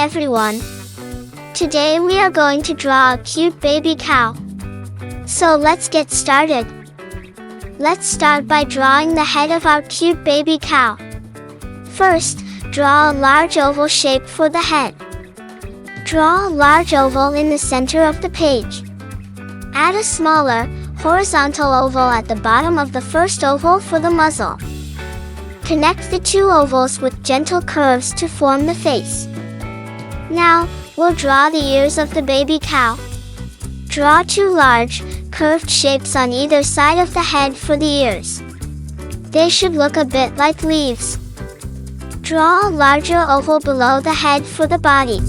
everyone! Today we are going to draw a cute baby cow. So let's get started. Let's start by drawing the head of our cute baby cow. First, draw a large oval shape for the head. Draw a large oval in the center of the page. Add a smaller, horizontal oval at the bottom of the first oval for the muzzle. Connect the two ovals with gentle curves to form the face. Now, we'll draw the ears of the baby cow. Draw two large, curved shapes on either side of the head for the ears. They should look a bit like leaves. Draw a larger oval below the head for the body.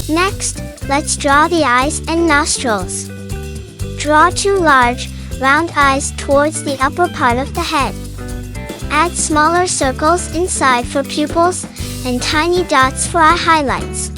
Next, let's draw the eyes and nostrils. Draw two large, round eyes towards the upper part of the head. Add smaller circles inside for pupils and tiny dots for eye highlights.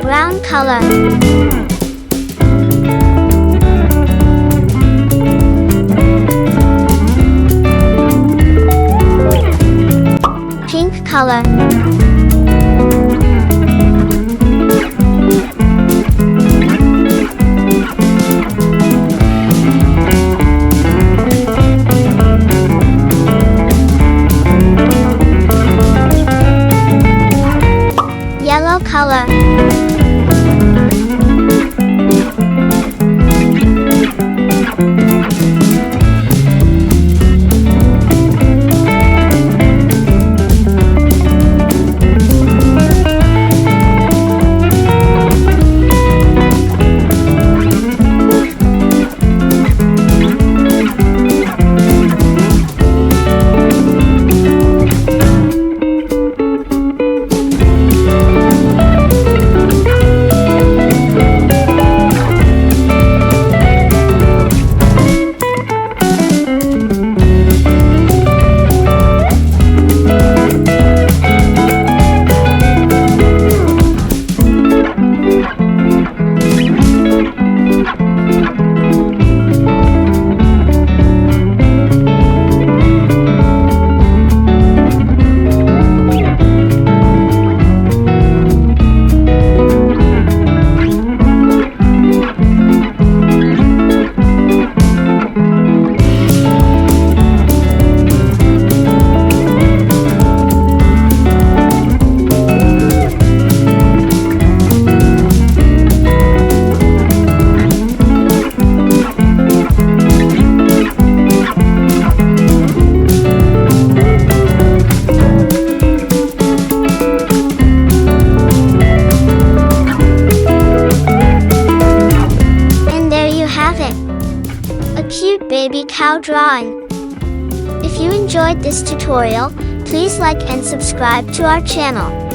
Brown color. Pink color. Yellow color. Cute baby cow drawing. If you enjoyed this tutorial, please like and subscribe to our channel.